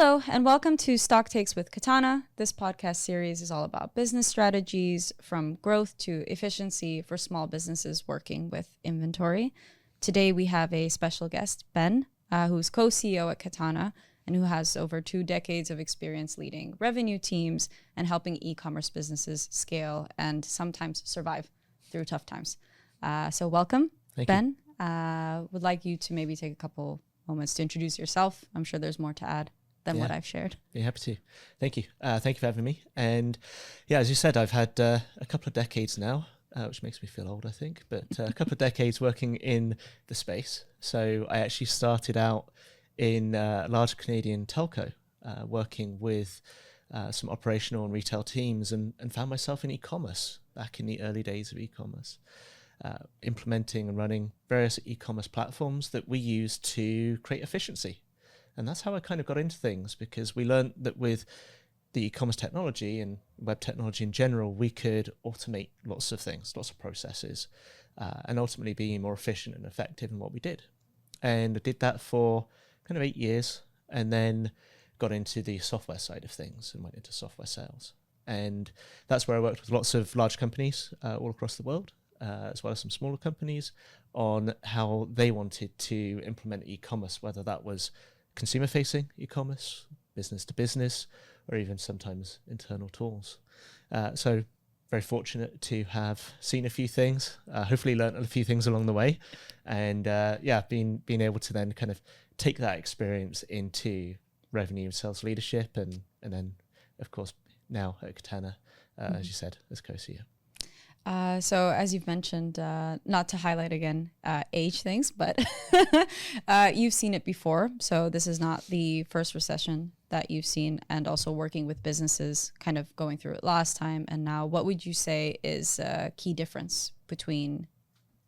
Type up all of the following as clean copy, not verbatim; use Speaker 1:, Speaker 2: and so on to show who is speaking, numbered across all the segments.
Speaker 1: Hello, and welcome to Stock Takes with Katana. This podcast series is all about business strategies from growth to efficiency for small businesses working with inventory. Today, we have a special guest, Ben, who's co-CEO at Katana and who has over 2 decades of experience leading revenue teams and helping e-commerce businesses scale and sometimes survive through tough times. So welcome,
Speaker 2: Thank
Speaker 1: Ben. Would like you to maybe take a couple moments to introduce yourself. I'm sure there's more to add than what I've shared.
Speaker 2: Yeah, happy to. Thank you. Thank you for having me. And yeah, as you said, I've had a couple of decades now, which makes me feel old, I think, but a couple of decades working in the space. So I actually started out in a large Canadian telco, working with some operational and retail teams and found myself in e-commerce back in the early days of e-commerce, implementing and running various e-commerce platforms that we use to create efficiency. And that's how I kind of got into things, because we learned that with the e-commerce technology and web technology in general, we could automate lots of things, lots of processes, and ultimately be more efficient and effective in what we did. And I did that for kind of 8 years, and then got into the software side of things and went into software sales. And that's where I worked with lots of large companies all across the world, as well as some smaller companies, on how they wanted to implement e-commerce, whether that was consumer-facing e-commerce, business to business, or even sometimes internal tools. So very fortunate to have seen a few things, hopefully learned a few things along the way, and being able to then kind of take that experience into revenue and sales leadership, and then, of course, now at Katana, as you said, as co-CEO.
Speaker 1: So as you've mentioned, not to highlight again age things, but you've seen it before. So this is not the first recession that you've seen, and also working with businesses kind of going through it last time and now. What would you say is a key difference between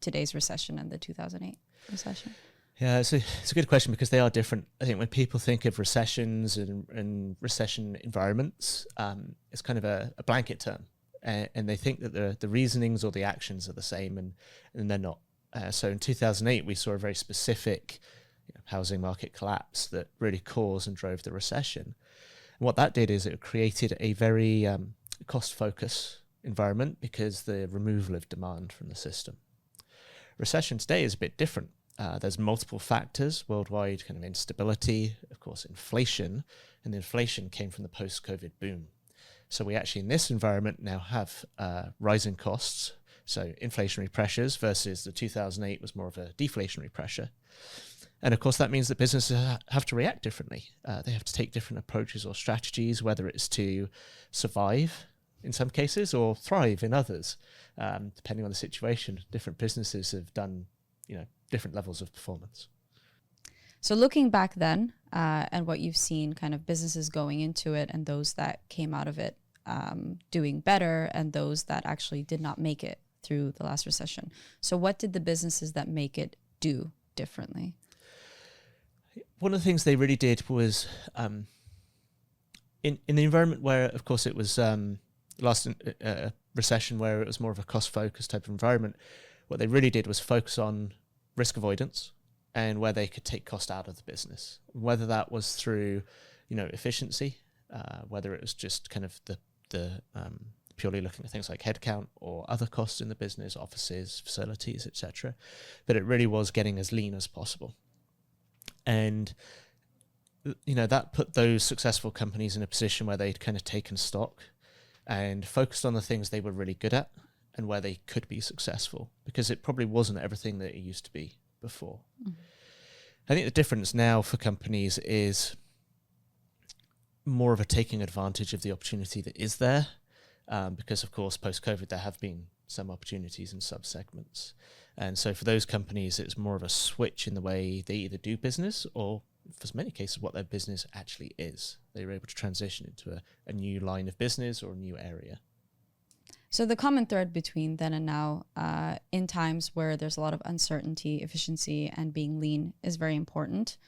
Speaker 1: today's recession and the 2008 recession?
Speaker 2: Yeah, it's a good question, because they are different. I think when people think of recessions and recession environments, it's kind of a blanket term. And they think that the reasonings or the actions are the same, and they're not. So in 2008, we saw a very specific housing market collapse that really caused and drove the recession. And what that did is it created a very cost-focused environment, because the removal of demand from the system. Recession today is a bit different. There's multiple factors, worldwide kind of instability, of course, inflation, and the inflation came from the post-COVID boom. So we actually, in this environment, now have rising costs, so inflationary pressures, versus the 2008 was more of a deflationary pressure. And of course, that means that businesses have to react differently. They have to take different approaches or strategies, whether it's to survive in some cases or thrive in others, depending on the situation. Different businesses have done, different levels of performance.
Speaker 1: So looking back then, and what you've seen, kind of businesses going into it and those that came out of it doing better, and those that actually did not make it through the last recession. So what did the businesses that make it do differently?
Speaker 2: One of the things they really did was, in the environment where, of course, it was last recession, where it was more of a cost-focused type of environment, what they really did was focus on risk avoidance, and where they could take cost out of the business, whether that was through, efficiency, whether it was just kind of the purely looking at things like headcount or other costs in the business, offices, facilities, etc. But it really was getting as lean as possible. And, that put those successful companies in a position where they'd kind of taken stock and focused on the things they were really good at and where they could be successful, because it probably wasn't everything that it used to be before. I think the difference now for companies is more of a taking advantage of the opportunity that is there, because of course post-COVID there have been some opportunities in sub-segments, and so for those companies it's more of a switch in the way they either do business, or for many cases what their business actually is. They were able to transition into a new line of business or a new area.
Speaker 1: So the common thread between then and now, in times where there's a lot of uncertainty, efficiency, and being lean is very important.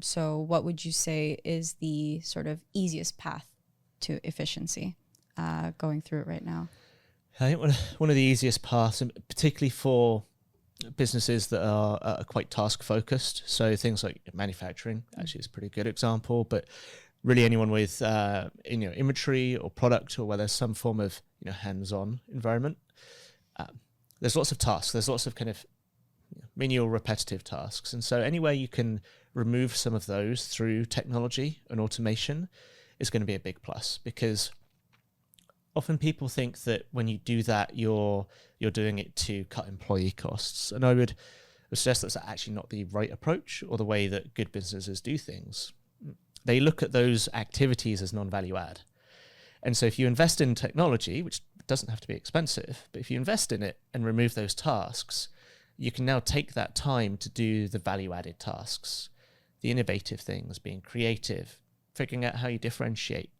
Speaker 1: So what would you say is the sort of easiest path to efficiency going through it right now?
Speaker 2: I think one of the easiest paths, and particularly for businesses that are quite task focused, so things like manufacturing actually is a pretty good example, but really anyone with inventory or product, or where there's some form of hands-on environment. There's lots of tasks. There's lots of kind of menial, repetitive tasks, and so anywhere you can remove some of those through technology and automation is going to be a big plus, because often people think that when you do that, you're doing it to cut employee costs, and I would suggest that's actually not the right approach or the way that good businesses do things. They look at those activities as non-value add, and so if you invest in technology, which doesn't have to be expensive, but if you invest in it and remove those tasks, you can now take that time to do the value-added tasks, the innovative things, being creative, figuring out how you differentiate,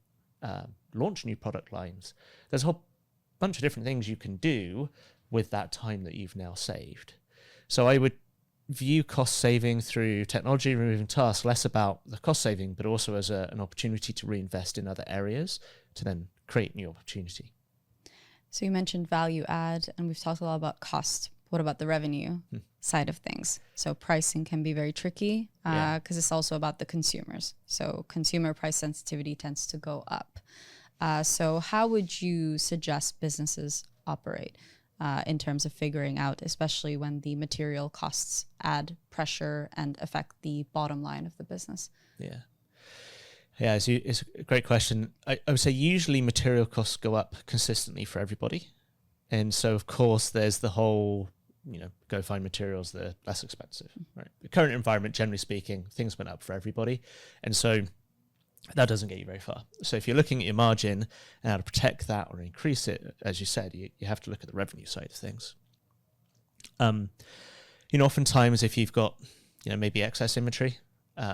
Speaker 2: launch new product lines. There's a whole bunch of different things you can do with that time that you've now saved. So I would view cost saving through technology, removing tasks, less about the cost saving, but also as an opportunity to reinvest in other areas to then create new opportunity.
Speaker 1: So you mentioned value add, and we've talked a lot about cost. What about the revenue side of things? So pricing can be very tricky because it's also about the consumers. So consumer price sensitivity tends to go up. So how would you suggest businesses operate in terms of figuring out, especially when the material costs add pressure and affect the bottom line of the business?
Speaker 2: Yeah, it's a great question. I would say usually material costs go up consistently for everybody. And so, of course, there's the whole, go find materials that are less expensive, right? The current environment, generally speaking, things went up for everybody. And so that doesn't get you very far. So if you're looking at your margin and how to protect that or increase it, as you said, you have to look at the revenue side of things. Oftentimes if you've got, maybe excess inventory,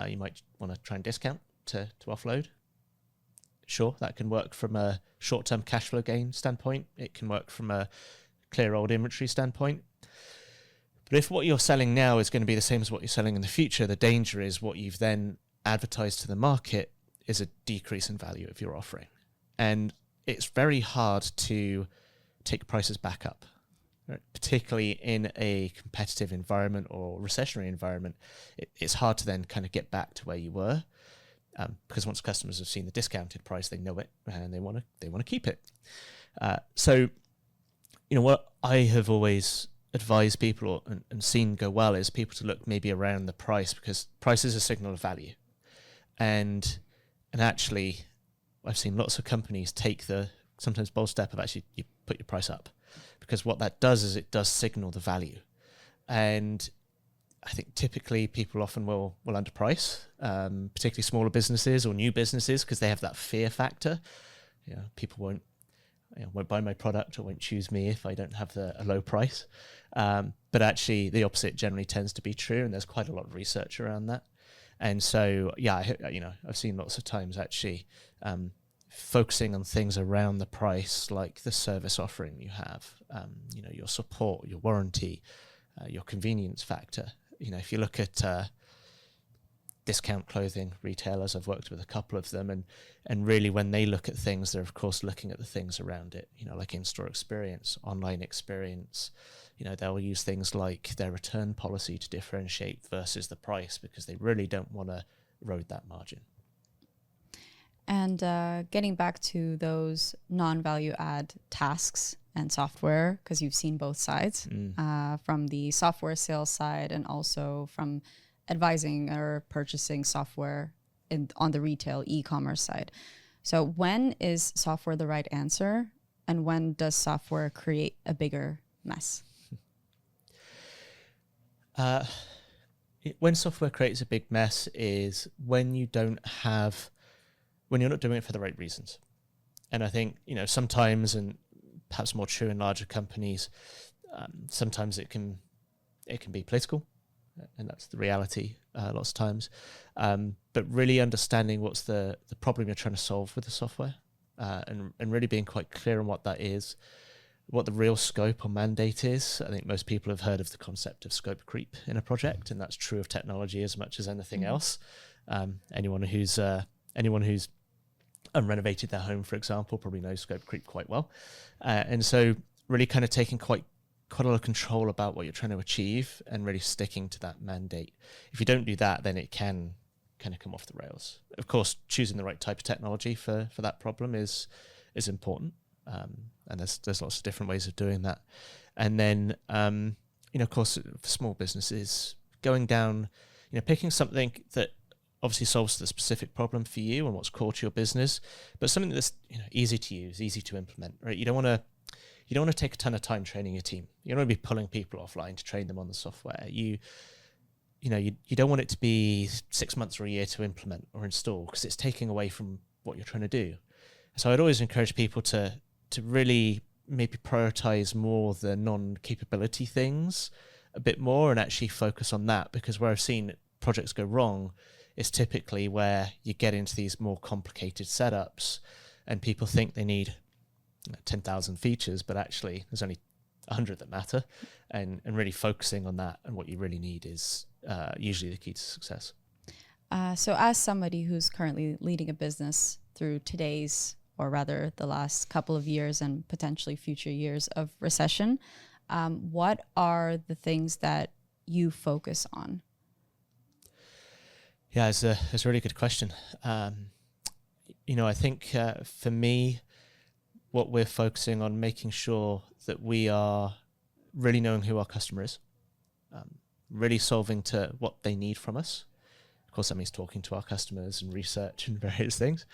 Speaker 2: you might want to try and discount to offload. Sure, that can work from a short-term cash flow gain standpoint. It can work from a clear old inventory standpoint. But if what you're selling now is going to be the same as what you're selling in the future, the danger is what you've then advertised to the market is a decrease in value of your offering. And it's very hard to take prices back up, right? Particularly in a competitive environment or recessionary environment. It's hard to then kind of get back to where you were. Because once customers have seen the discounted price, they know it and they want to keep it. So, what I have always advised people and seen go well is people to look maybe around the price, because price is a signal of value. And actually, I've seen lots of companies take the sometimes bold step of actually you put your price up, because what that does is it does signal the value. And I think typically people often will underprice, particularly smaller businesses or new businesses, because they have that fear factor. People won't buy my product or won't choose me if I don't have a low price. But actually, the opposite generally tends to be true, and there's quite a lot of research around that. And so, I've seen lots of times actually focusing on things around the price, like the service offering you have, your support, your warranty, your convenience factor. If you look at discount clothing retailers, I've worked with a couple of them, and really when they look at things, they're of course looking at the things around it, like in-store experience, online experience. They'll use things like their return policy to differentiate versus the price, because they really don't want to erode that margin.
Speaker 1: And getting back to those non-value add tasks and software, because you've seen both sides, from the software sales side and also from advising or purchasing software on the retail e-commerce side. So when is software the right answer, and when does software create a bigger mess?
Speaker 2: When software creates a big mess is when you're not doing it for the right reasons. And I think, sometimes, and perhaps more true in larger companies, sometimes it can be political, and that's the reality lots of times. But really understanding what's the problem you're trying to solve with the software, and really being quite clear on what that is, what the real scope or mandate is. I think most people have heard of the concept of scope creep in a project, and that's true of technology as much as anything else. Anyone who's renovated their home, for example, probably knows scope creep quite well. And so really kind of taking quite a lot of control about what you're trying to achieve and really sticking to that mandate. If you don't do that, then it can kind of come off the rails. Of course, choosing the right type of technology for that problem is important. And there's lots of different ways of doing that. And then, of course, for small businesses, going down, picking something that obviously solves the specific problem for you and what's core to your business, but something that's easy to use, easy to implement, right? You don't want to take a ton of time training your team. You don't want to be pulling people offline to train them on the software. You don't want it to be 6 months or a year to implement or install, because it's taking away from what you're trying to do. So I'd always encourage people to really maybe prioritize more the non-capability things a bit more and actually focus on that, because where I've seen projects go wrong is typically where you get into these more complicated setups and people think they need 10,000 features, but actually there's only 100 that matter, and really focusing on that and what you really need is usually the key to success.
Speaker 1: So as somebody who's currently leading a business through today's, or rather the last couple of years and potentially future years of recession, what are the things that you focus on?
Speaker 2: Yeah, it's a really good question. I think for me, what we're focusing on, making sure that we are really knowing who our customer is, really solving to what they need from us. Of course, that means talking to our customers and research and various things,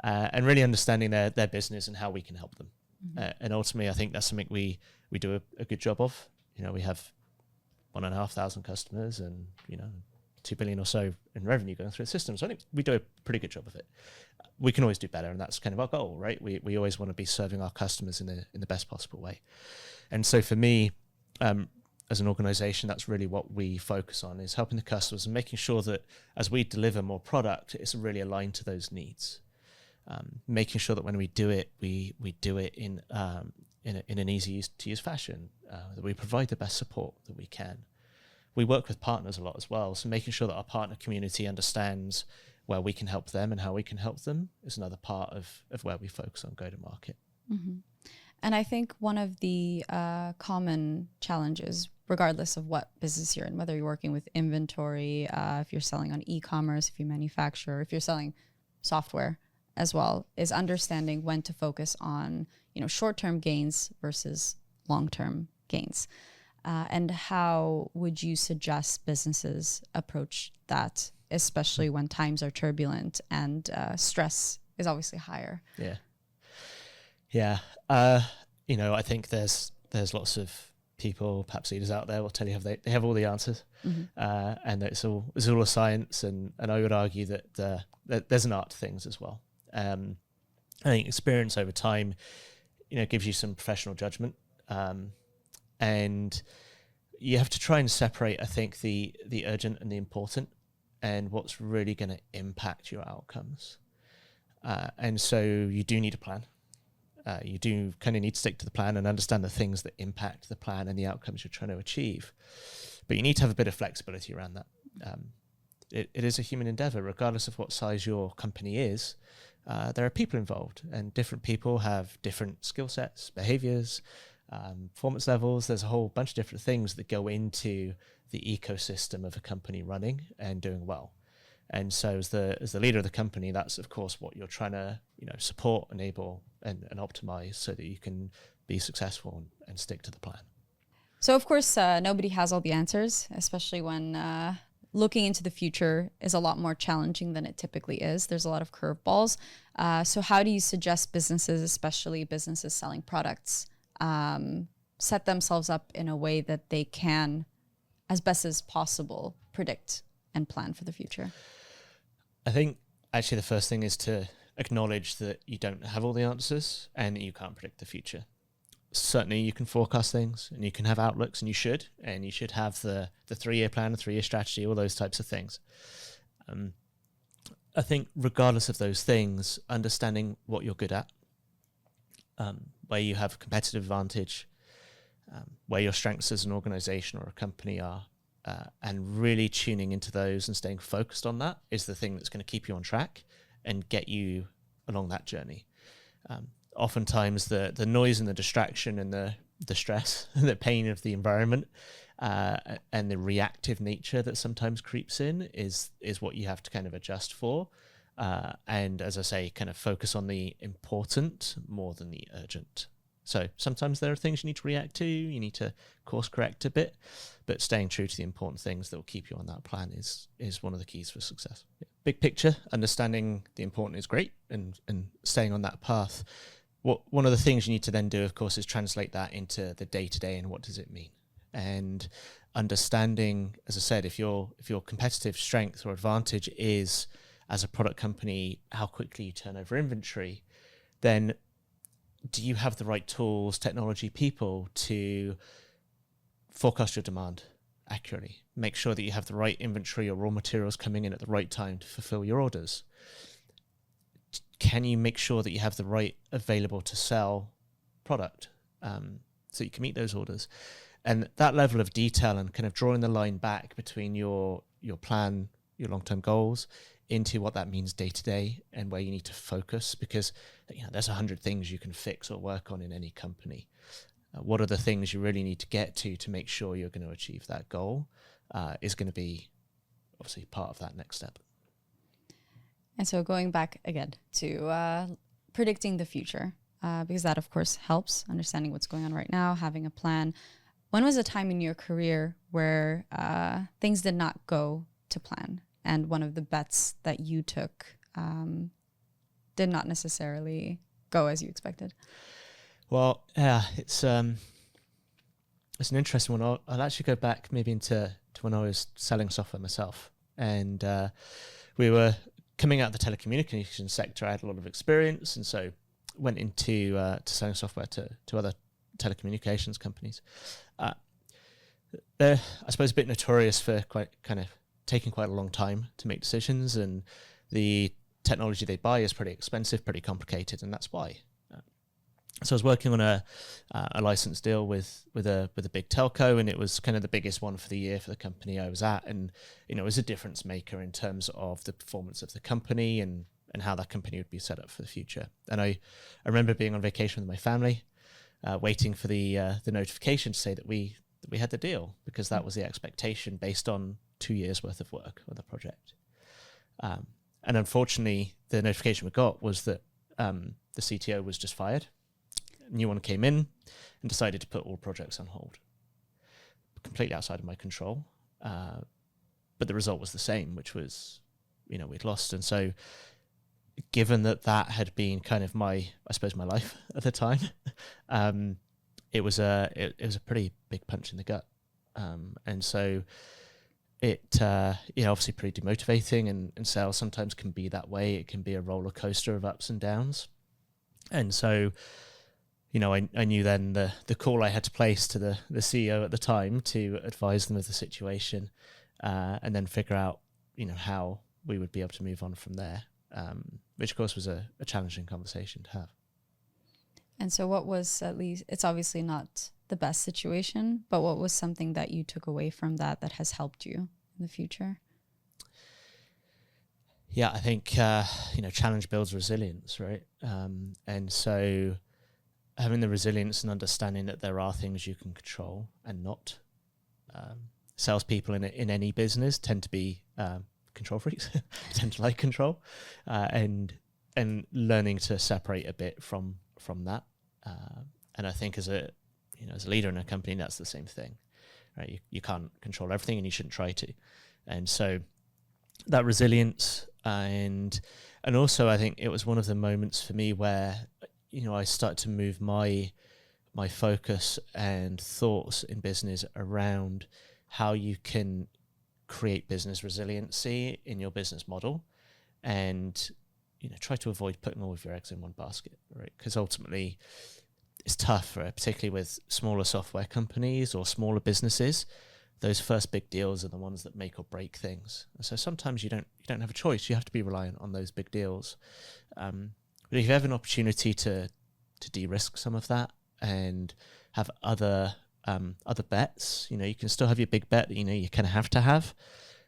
Speaker 2: and really understanding their business and how we can help them. Mm-hmm. And ultimately, I think that's something we do a good job of. We have 1,500 customers and 2 billion or so in revenue going through the system. So I think we do a pretty good job of it. We can always do better, and that's kind of our goal, right? We always want to be serving our customers in the best possible way. And so for me, as an organization, that's really what we focus on, is helping the customers and making sure that as we deliver more product, it's really aligned to those needs. Making sure that when we do it, we do it in an easy to use fashion, that we provide the best support that we can. We work with partners a lot as well, so making sure that our partner community understands where we can help them and how we can help them is another part of where we focus on go-to-market.
Speaker 1: Mm-hmm. And I think one of the common challenges, regardless of what business you're in, whether you're working with inventory, if you're selling on e-commerce, if you manufacture, if you're selling software as well, is understanding when to focus on short-term gains versus long-term gains. And how would you suggest businesses approach that, especially when times are turbulent and stress is obviously higher?
Speaker 2: Yeah. I think there's lots of people, perhaps leaders out there, will tell you they have all the answers, mm-hmm. And it's all a science. And I would argue that there's an art to things as well. I think experience over time, gives you some professional judgment. And you have to try and separate, I think, the urgent and the important, and what's really going to impact your outcomes. And so you do need a plan. You do kind of need to stick to the plan and understand the things that impact the plan and the outcomes you're trying to achieve. But you need to have a bit of flexibility around that. It is a human endeavor, regardless of what size your company is. There are people involved, and different people have different skill sets, behaviors, performance levels. There's a whole bunch of different things that go into the ecosystem of a company running and doing well. And so as the leader of the company, that's of course what you're trying to support, enable, and optimize so that you can be successful and stick to the plan.
Speaker 1: So of course, nobody has all the answers, especially when looking into the future is a lot more challenging than it typically is. There's a lot of curveballs. So how do you suggest businesses, especially businesses selling products, set themselves up in a way that they can, as best as possible, predict and plan for the future?
Speaker 2: I think actually the first thing is to acknowledge that you don't have all the answers and that you can't predict the future. Certainly you can forecast things and you can have outlooks, and you should have the 3-year plan, the 3-year strategy, all those types of things. I think regardless of those things, understanding what you're good at, where you have a competitive advantage, where your strengths as an organization or a company are, and really tuning into those and staying focused on that is the thing that's going to keep you on track and get you along that journey. Oftentimes the noise and the distraction and the the stress and the pain of the environment, and the reactive nature that sometimes creeps in is what you have to kind of adjust for. And as I say, kind of focus on the important more than the urgent. So sometimes there are things you need to react to, you need to course correct a bit, but staying true to the important things that will keep you on that plan is one of the keys for success. Big picture, understanding the important is great, and staying on that path. One of the things you need to then do, of course, is translate that into the day-to-day and what does it mean? And understanding, as I said, if your competitive strength or advantage is as a product company, how quickly you turn over inventory, then do you have the right tools, technology, people to forecast your demand accurately? Make sure that you have the right inventory or raw materials coming in at the right time to fulfill your orders. Can you make sure that you have the right available to sell product so you can meet those orders? And that level of detail and kind of drawing the line back between your plan, your long-term goals, into what that means day to day and where you need to focus, because there's 100 things you can fix or work on in any company. What are the things you really need to get to make sure you're going to achieve that goal is going to be obviously part of that next step.
Speaker 1: And so going back again to predicting the future, because that of course helps understanding what's going on right now, having a plan. When was a time in your career where things did not go to plan, and one of the bets that you took did not necessarily go as you expected?
Speaker 2: Well, yeah, it's an interesting one. I'll actually go back maybe to when I was selling software myself, and we were coming out of the telecommunications sector. I had a lot of experience, and so went into to selling software to other telecommunications companies. They're, I suppose, a bit notorious for taking quite a long time to make decisions, and the technology they buy is pretty expensive, pretty complicated, and that's why. So I was working on a license deal with a big telco, and it was kind of the biggest one for the year for the company I was at, and it was a difference maker in terms of the performance of the company and how that company would be set up for the future. And I remember being on vacation with my family, waiting for the notification to say that we had the deal, because that was the expectation based on 2 years worth of work on the project. And unfortunately, the notification we got was that the CTO was just fired. A new one came in and decided to put all projects on hold. Completely outside of my control. But the result was the same, which was, we'd lost. And so given that had been kind of my life at the time, it was a pretty big punch in the gut. And so it, obviously pretty demotivating, and sales sometimes can be that way. It can be a roller coaster of ups and downs. And so, I knew then the call I had to place to the CEO at the time to advise them of the situation, and then figure out, how we would be able to move on from there, which of course was a challenging conversation to have.
Speaker 1: And so what was, at least, it's obviously not the best situation, but what was something that you took away from that has helped you in the future?
Speaker 2: Yeah, I think, challenge builds resilience, right? And so having the resilience and understanding that there are things you can control and not. Salespeople in any business tend to be control freaks, tend to like control, and learning to separate a bit from that. And I think as a leader in a company, that's the same thing, right? You can't control everything, and you shouldn't try to. And so that resilience, and also I think it was one of the moments for me where, I started to move my focus and thoughts in business around how you can create business resiliency in your business model, and try to avoid putting all of your eggs in one basket, right? Because ultimately it's tough, right? Particularly with smaller software companies or smaller businesses. Those first big deals are the ones that make or break things. And so sometimes you don't have a choice. You have to be reliant on those big deals. But if you have an opportunity to de-risk some of that and have other bets, you can still have your big bet that you kind of have to have,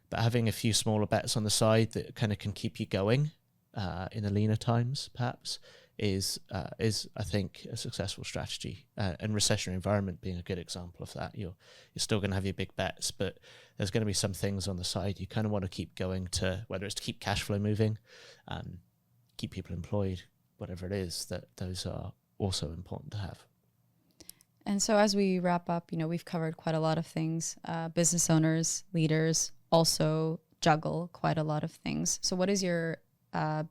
Speaker 2: but having a few smaller bets on the side that kind of can keep you going in the leaner times, perhaps, is I think a successful strategy, and recessionary environment being a good example of that. You're still going to have your big bets, but there's going to be some things on the side you kind of want to keep going to, whether it's to keep cash flow moving, keep people employed, whatever it is, that those are also important to have.
Speaker 1: And so as we wrap up, we've covered quite a lot of things. Business owners, leaders also juggle quite a lot of things. So what is your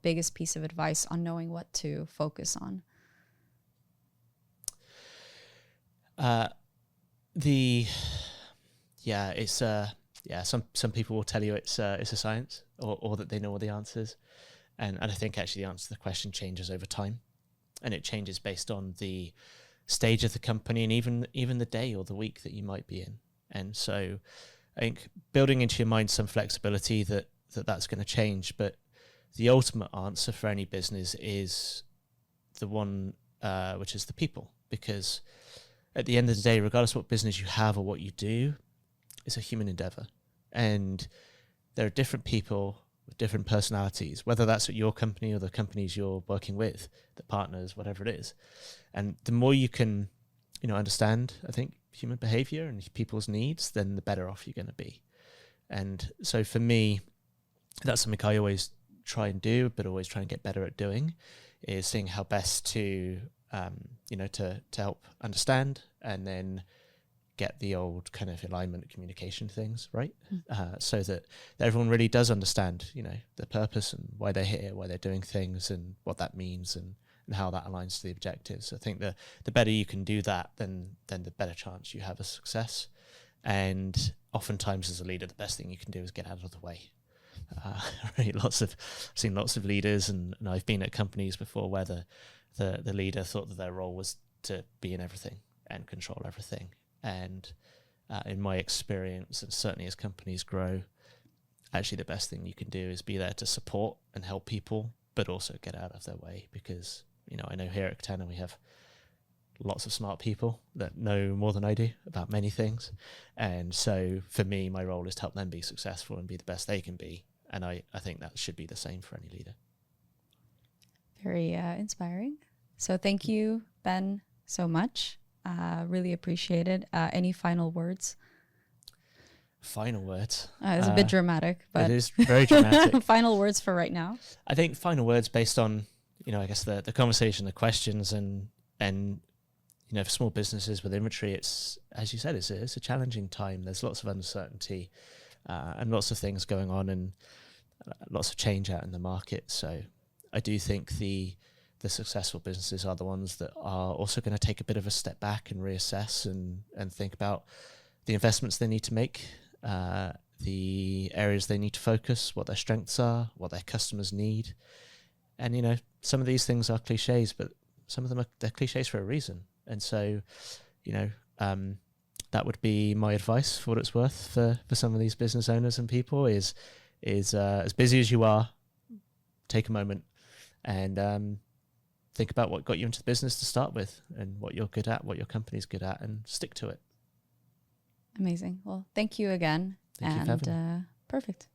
Speaker 1: biggest piece of advice on knowing what to focus on? Some people will tell you it's a science, or that they know all the answers, and I think actually the answer to the question changes over time, and it changes based on the stage of the company and even the day or the week that you might be in. And so I think building into your mind some flexibility that's going to change, but the ultimate answer for any business is the one which is the people, because at the end of the day, regardless of what business you have or what you do, it's a human endeavor, and there are different people with different personalities, whether that's at your company or the companies you're working with, the partners, whatever it is. And the more you can, understand, I think, human behavior and people's needs, then the better off you're going to be. And so for me, that's something I always try and do, but always try and get better at doing, is seeing how best to, to help understand and then get the old kind of alignment communication things right, so that everyone really does understand, the purpose and why they're here, why they're doing things, and what that means, and how that aligns to the objectives. I think the better you can do that, then the better chance you have of success. And oftentimes as a leader, the best thing you can do is get out of the way. I've seen lots of leaders, and I've been at companies before where the leader thought that their role was to be in everything and control everything. And in my experience, and certainly as companies grow, actually the best thing you can do is be there to support and help people, but also get out of their way. Because, I know here at Katana we have lots of smart people that know more than I do about many things. And so for me, my role is to help them be successful and be the best they can be. And I think that should be the same for any leader. Very inspiring. So thank you, Ben, so much. Really appreciate it. Any final words?
Speaker 2: Final words?
Speaker 1: It's a bit dramatic, but
Speaker 2: it is very dramatic.
Speaker 1: Final words for right now?
Speaker 2: I think final words based on, I guess the conversation, the questions, and for small businesses with inventory, it's, as you said, it's a challenging time. There's lots of uncertainty and lots of things going on, and lots of change out in the market. So I do think the successful businesses are the ones that are also going to take a bit of a step back and reassess and think about the investments they need to make, the areas they need to focus, what their strengths are, what their customers need. And, some of these things are cliches, but some of them they're cliches for a reason. And so, that would be my advice for what it's worth for some of these business owners and people is as busy as you are, take a moment and think about what got you into the business to start with, and what you're good at, what your company's good at, and stick to it.
Speaker 1: Amazing. Well, thank you again.
Speaker 2: Thank you for having me.
Speaker 1: Perfect.